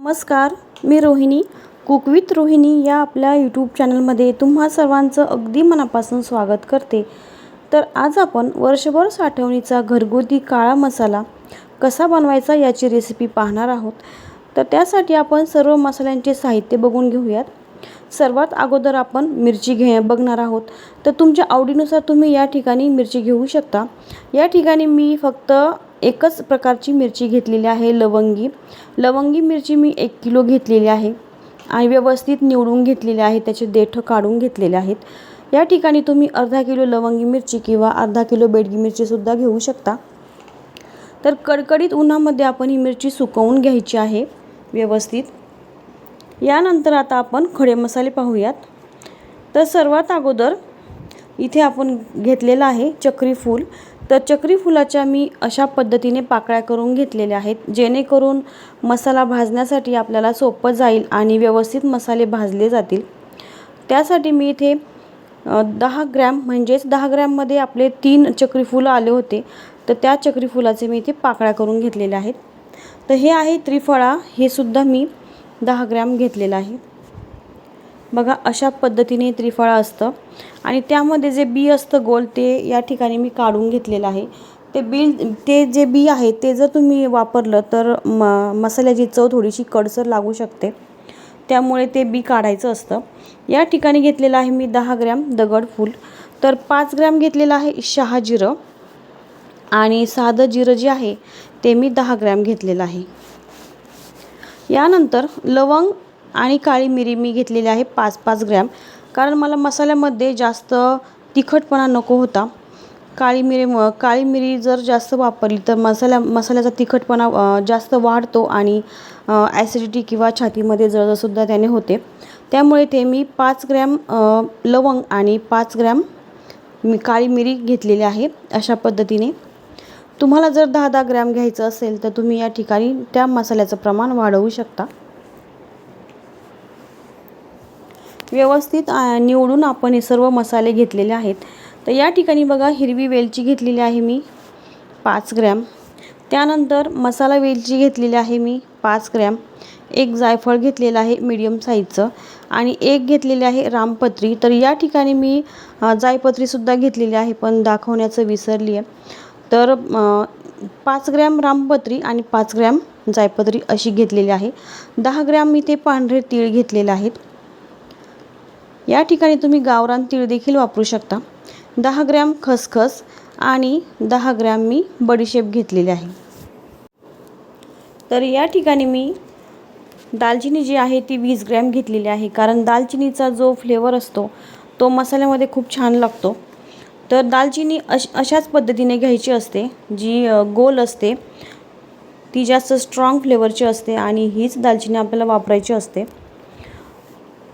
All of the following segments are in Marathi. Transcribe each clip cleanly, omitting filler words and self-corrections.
नमस्कार, मी रोहिणी. कुक विथ रोहिणी या आपल्या यूट्यूब चॅनलमध्ये तुम्हा सर्वांचं अगदी मनापासून स्वागत करते. तर आज आपण वर्षभर साठवणीचा घरगुती काळा मसाला कसा बनवायचा याची रेसिपी पाहणार आहोत. तर त्यासाठी आपण सर्व मसाल्यांचे साहित्य बघून घेऊयात. सर्वात अगोदर आपण मिरची बघणार आहोत. तर तुमच्या आवडीनुसार तुम्ही या ठिकाणी मिरची घेऊ शकता. या ठिकाणी मी फक्त एकच प्रकारची मिरची घेतलेली आहे, लवंगी मिरची मी 1 किलो घेतलेली आहे आणि व्यवस्थित निवडून घेतलेली आहे, त्याचे देठ काढून घेतलेले आहेत. या ठिकाणी तुम्ही अर्धा किलो लवंगी मिरची किंवा अर्धा किलो बेडगी मिरचीसुद्धा घेऊ शकता. तर कडकडीत उन्हामध्ये आपण ही मिरची सुकवून घ्यायची आहे व्यवस्थित. यानंतर आता आपण खडे मसाले पाहूयात. तर सर्वात अगोदर इथे आपण घेतलेलं आहे चक्री फूल. तर चक्री फुलाच्या मी अशा पद्धतीने पाकळ्या करून घेतलेल्या आहेत, जेणेकरून मसाला भाजण्यासाठी आपल्याला सोपं जाईल आणि व्यवस्थित मसाले भाजले जातील. त्यासाठी मी इथे 10 ग्रॅम म्हणजेच 10 ग्रॅममध्ये आपले 3 चक्री फुलं आले होते. तर त्या चक्री फुलाचे मी इथे पाकळ्या करून घेतलेल्या आहेत. तर हे आहे त्रिफळा, हे सुद्धा मी 10 ग्रॅम घेतलेलं आहे. बघा, अशा पद्धतीने त्रिफळा असतं आणि त्यामध्ये जे बी असतं गोल ते या ठिकाणी मी काढून घेतलेलं आहे. ते जे बी आहे ते जर तुम्ही वापरलं तर मसाल्याची चव थोडीशी कडसर लागू शकते, त्यामुळे ते बी काढायचं असतं. या ठिकाणी घेतलेलं आहे मी 10 ग्रॅम दगडफूल. तर 5 ग्रॅम घेतलेलं आहे शहाजिरं आणि साधं जिरं जे आहे ते मी 10 ग्रॅम घेतलेलं आहे. यानंतर लवंग आणि काळी मिरी मी घेतलेली आहे 5-5 ग्रॅम, कारण मला मसाल्यामध्ये जास्त तिखटपणा नको होता. काळी मिरी जर जास्त वापरली तर मसाल्याचा तिखटपणा जास्त वाढतो आणि ॲसिडिटी किंवा छातीमध्ये जळजळसुद्धा त्याने होते. त्यामुळे ते मी 5 ग्रॅम लवंग आणि 5 ग्रॅम काळी मिरी घेतलेली आहे. अशा पद्धतीने तुम्हाला जर 10-10 ग्रॅम घ्यायचं असेल तर तुम्ही या ठिकाणी त्या मसाल्याचं प्रमाण वाढवू शकता. व्यवस्थित निवडून आपण हे सर्व मसाले घेतलेले आहेत. तर या ठिकाणी बघा, हिरवी वेलची घेतलेली आहे मी 5 ग्रॅम. त्यानंतर मसाला वेलची घेतलेली आहे मी 5 ग्रॅम. एक जायफळ घेतलेलं आहे मीडियम साईजचं आणि एक घेतलेले आहे रामपत्री. तर या ठिकाणी मी जायपत्रीसुद्धा घेतलेली आहे, पण दाखवण्याचं विसरली आहे. तर 5 ग्रॅम रामपत्री आणि 5 ग्रॅम जायपत्री अशी घेतलेली आहे. 10 ग्रॅम इथे पांढरे तीळ घेतलेले आहेत. या ठिकाणी तुम्ही गावरान तीळ देखील वापरू शकता. 10 ग्रॅम खसखस आणि 10 ग्रॅम मी बडीशेप घेतलेली आहे. तर या ठिकाणी मी दालचिनी जी आहे ती 20 ग्रॅम घेतलेली आहे, कारण दालचिनीचा जो फ्लेवर असतो तो मसाल्यामध्ये खूप छान लागतो. तर दालचिनी अशाच पद्धतीने घ्यायची असते, जी गोल असते ती जास्त स्ट्रॉंग फ्लेवरची असते आणि हीच दालचिनी आपल्याला वापरायची असते.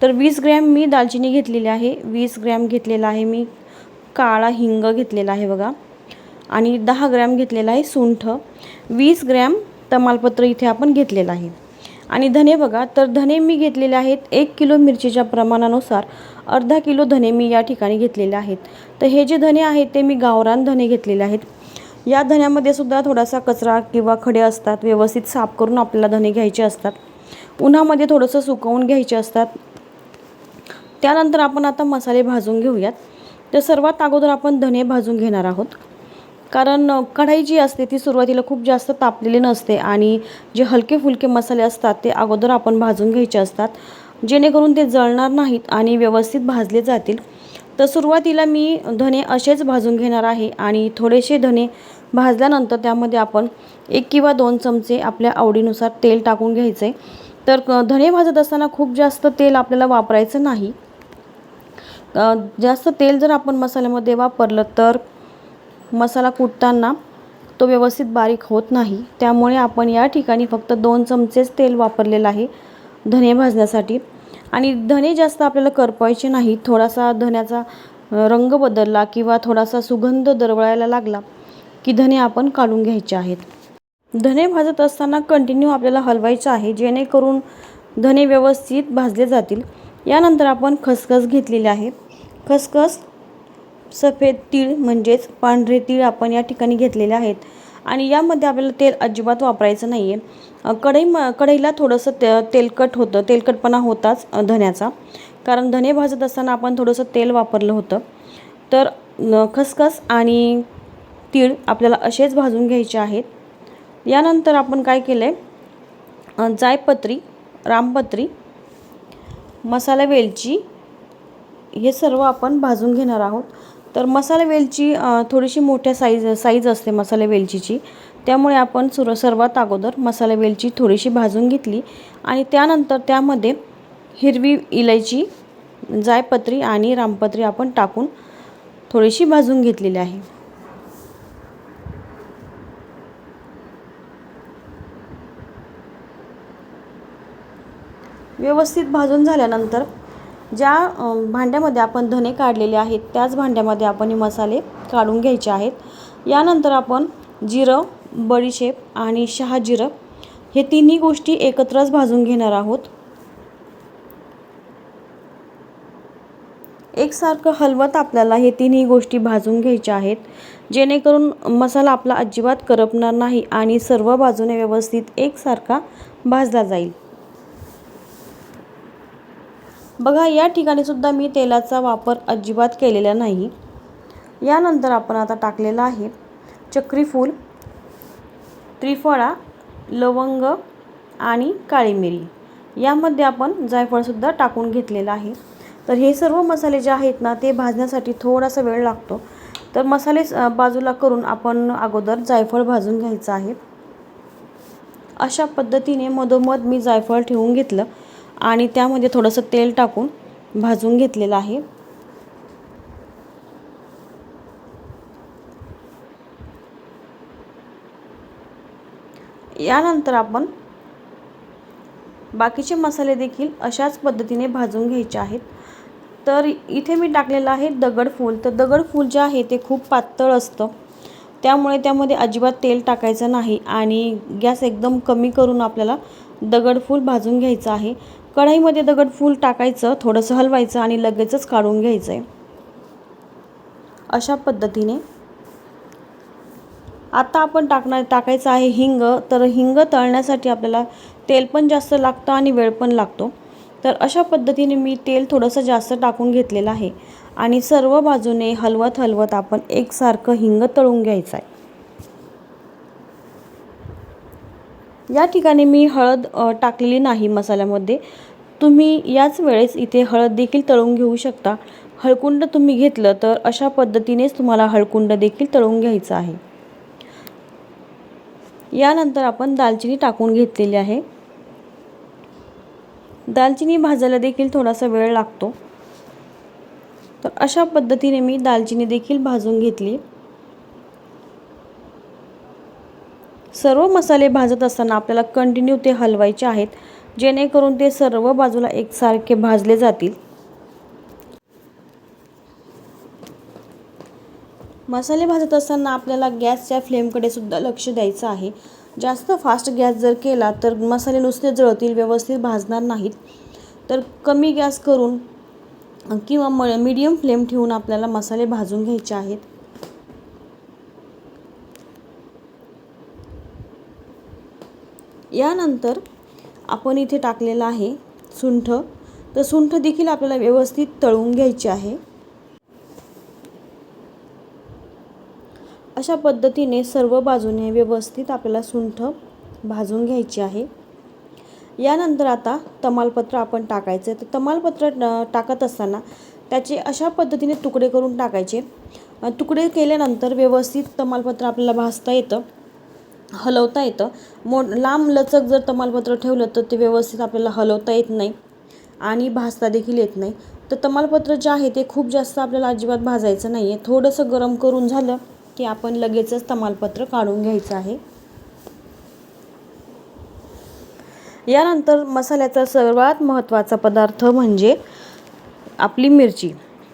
तर 20 ग्रॅम मी दालचिनी घेतलेली आहे. 20 ग्रॅम घेतलेला आहे मी काळा हिंग घेतलेला आहे बघा, आणि 10 ग्रॅम घेतलेला आहे सुंठ. 20 ग्रॅम तमालपत्र इथे आपण घेतलेलं आहे. आणि धने बघा, तर धने मी घेतलेले आहेत 1 किलो मिरचीच्या प्रमाणानुसार अर्धा किलो धने मी या ठिकाणी घेतलेले आहेत. तर हे जे धने आहेत ते मी गावरान धने घेतलेले आहेत. या धन्यामध्ये सुद्धा थोडासा कचरा किंवा खडे असतात, व्यवस्थित साफ करून आपल्याला धने घ्यायचे असतात, उन्हामध्ये थोडंसं सुकवून घ्यायचे असतात. त्यानंतर आपण आता मसाले भाजून घेऊयात. तर सर्वात अगोदर आपण धने भाजून घेणार आहोत, कारण कढाई जी असते ती सुरुवातीला खूप जास्त तापलेली नसते आणि जे हलके फुलके मसाले असतात ते अगोदर आपण भाजून घ्यायचे असतात, जेणेकरून ते जळणार नाहीत आणि व्यवस्थित भाजले जातील. तर सुरुवातीला मी धने असेच भाजून घेणार आहे आणि थोडेसे धने भाजल्यानंतर त्यामध्ये आपण 1 किंवा 2 चमचे आपल्या आवडीनुसार तेल टाकून घ्यायचे. तर धने भाजत असताना खूप जास्त तेल आपल्याला वापरायचं नाही. जास्त तेल जर आपण मसाल्यामध्ये वापरलं तर मसाला कुटताना तो व्यवस्थित बारीक होत नाही. त्यामुळे आपण या ठिकाणी फक्त 2 चमचेच तेल वापरलेलं आहे धने भाजण्यासाठी. आणि धने जास्त आपल्याला करपायचे नाही. थोडासा धण्याचा रंग बदलला किंवा थोडासा सुगंध दरवळायला लागला की धने आपण काढून घ्यायचे आहेत. धने भाजत असताना कंटिन्यू आपल्याला हलवायचं आहे, जेणेकरून धने व्यवस्थित भाजले जातील. यानंतर आपण खसखस घेतलेली आहे. खसखस, सफेद तीळ म्हणजेच पांढरे तीळ आपण या ठिकाणी घेतलेले आहेत आणि यामध्ये आपल्याला तेल अजिबात वापरायचं नाही आहे. कढईला थोडंसं तेलकट होतं, तेलकटपणा होताच धण्याचा, कारण धने भाजत असताना आपण थोडंसं तेल वापरलं होतं. तर खसखस आणि तीळ आपल्याला असेच भाजून घ्यायचे आहेत. यानंतर आपण काय केलं आहे, जायपत्री, रामपत्री, मसाला वेलची हे सर्व आपण भाजून घेणार आहोत. तर मसाला वेलची थोडीशी मोठ्या साईज असते मसाला वेलचीची, त्यामुळे आपण सर्वात अगोदर मसाला वेलची थोडीशी भाजून घेतली आणि त्यानंतर त्यामध्ये हिरवी इलायची, जायपत्री आणि रामपत्री आपण टाकून थोडीशी भाजून घेतलेली आहे. व्यवस्थित भाजून झाल्यानंतर ज्या भांड्यामध्ये आपण धने काढलेले आहेत त्याच भांड्यामध्ये आपण हे मसाले काढून घ्यायचे आहेत. यानंतर आपण जिरं, बडीशेप आणि शहाजिरं हे तिन्ही गोष्टी एकत्रच भाजून घेणार आहोत. एकसारखं हलवत आपल्याला हे तिन्ही गोष्टी भाजून घ्यायच्या आहेत, जेणेकरून मसाला आपला अजिबात करपणार नाही आणि सर्व बाजूने व्यवस्थित एकसारखा भाजला जाईल. बघा, या ठिकाणी सुद्धा मी तेलाचा वापर अजिबात केलेला नाही. यानंतर आपण आता टाकलेला आहे चक्रीफूल, त्रिफळा, लवंग आणि काळी मिरी. यामध्ये आपण जायफळसुद्धा टाकून घेतलेलं आहे. तर हे सर्व मसाले जे आहेत ना ते भाजण्यासाठी थोडासा वेळ लागतो. तर मसाले बाजूला करून आपण अगोदर जायफळ भाजून घ्यायचं आहे. अशा पद्धतीने मधोमध मी जायफळ ठेवून घेतलं आणि त्यामध्ये थोडंसं तेल टाकून भाजून घेतलेलं आहे. यानंतर आपण बाकीचे मसाले देखील अशाच पद्धतीने भाजून घ्यायचे आहेत. तर इथे मी टाकलेलं आहे दगडफूल. तर दगडफूल जे आहे ते खूप पातळ असतं, त्यामुळे त्यामध्ये अजिबात तेल टाकायचं नाही आणि गॅस एकदम कमी करून आपल्याला दगडफूल भाजून घ्यायचं आहे. कढईमध्ये दगडफूल टाकायचं, थोडंसं हलवायचं आणि लगेचच काढून घ्यायचं आहे. अशा पद्धतीने आता आपण टाकायचं आहे हिंग. तर हिंग तळण्यासाठी आपल्याला तेल पण जास्त लागतं आणि वेळ पण लागतो. तर अशा पद्धतीने मी तेल थोडंसं जास्त टाकून घेतलेलं आहे आणि सर्व बाजूने हलवत आपण एकसारखं हिंग तळून घ्यायचं आहे. या ठिकाणी मी हळद टाकलेली नाही मसाल्यामध्ये. तुम्ही याच वेळेस इथे हळद देखील तळून घेऊ शकता. हळकुंड तुम्ही घेतलं तर अशा पद्धतीनेच तुम्हाला हळकुंड देखील तळून घ्यायचं आहे. यानंतर आपण दालचिनी टाकून घेतलेली आहे. दालचिनी भाजायला देखील थोडासा वेळ लागतो. तर अशा पद्धतीने मी दालचिनी देखील भाजून घेतली. सर्व मसाले भाजत असताना आपल्याला कंटिन्यू ते हलवायचे आहेत, जेणेकरून ते सर्व बाजूला एकसारखे भाजले जातील. मसाले भाजत असताना आपल्याला गॅसच्या फ्लेमकडे सुद्धा लक्ष द्यायचं आहे. जास्त फास्ट गॅस जर केला तर मसाले नुसते जळतील, व्यवस्थित भाजणार नाहीत. तर कमी गॅस करून किंवा मीडियम फ्लेम ठेवून आपल्याला मसाले भाजून घ्यायचे आहेत. यानंतर आपण इथे टाकलेलं आहे सुंठ. तर सुंठ देखील आपल्याला व्यवस्थित तळून घ्यायचे आहे. अशा पद्धतीने सर्व बाजूने व्यवस्थित आपल्याला सुंठ भाजून घ्यायची आहे. यानंतर आता तमालपत्र आपण टाकायचं. तर तमालपत्र टाकत असताना त्याचे अशा पद्धतीने तुकडे करून टाकायचे. तुकडे केल्यानंतर व्यवस्थित तमालपत्र आपल्याला भाजता येतं, हलवता येतं. लांब लचक जर तमालपत्र ठेवलं तर ते व्यवस्थित आपल्याला हलवता येत नाही आणि भाजता देखील येत नाही. तर तमालपत्र जे आहे ते खूप जास्त आपल्याला अजिबात भाजायचं नाही आहे. थोडंसं गरम करून झालं की आपण लगेचच तमालपत्र काढून घ्यायचं आहे. यानंतर मसाल्याचा सर्वात महत्त्वाचा पदार्थ म्हणजे आपली मिरची.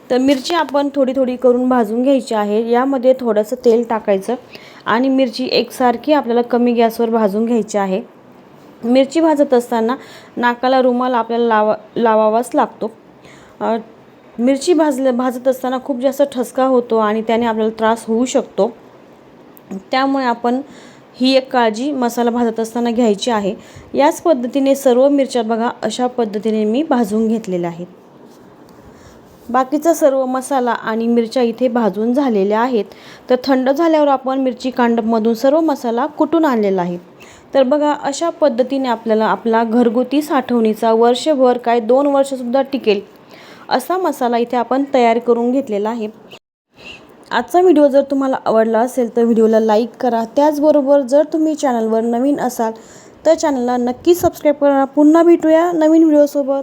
तर मिरची आपण थोडी थोडी करून भाजून घ्यायची आहे. यामध्ये थोडंसं तेल टाकायचं आणि मिरची एकसारखी आपल्याला कमी गॅसवर भाजून घ्यायची आहे. मिरची भाजत असताना नाकाला रुमाल आपल्याला लावावाच लागतो. मिरची भाजत असताना खूप जास्त ठसका होतो आणि त्याने आपल्याला त्रास होऊ शकतो. त्यामुळे आपण ही एक काळजी मसाला भाजत असताना घ्यायची आहे। याच पद्धतीने सर्व मिरच्या बघा अशा पद्धतीने मी भाजून घेतलेल्या आहेत। बाकीचा सर्व मसाला आणि मिरच्या इथे भाजून झालेल्या आहेत। तर थंड झाल्यावर आपण मिरची कांडपमधून सर्व मसाला कुटून आणलेला आहे। तर बघा अशा पद्धतीने आपल्याला आपला घरगुती साठवणीचा वर्षभर काय 2 वर्षसुद्धा टिकेल असा मसाला इथे आपण तयार करून घेतलेला आहे। आजचा व्हिडिओ जर तुम्हाला आवडला असेल तर व्हिडिओला लाईक करा। त्याचबरोबर जर तुम्ही चॅनलवर नवीन असाल तर चॅनलला नक्की सबस्क्राईब करा। पुन्हा भेटूया नवीन व्हिडिओसोबत।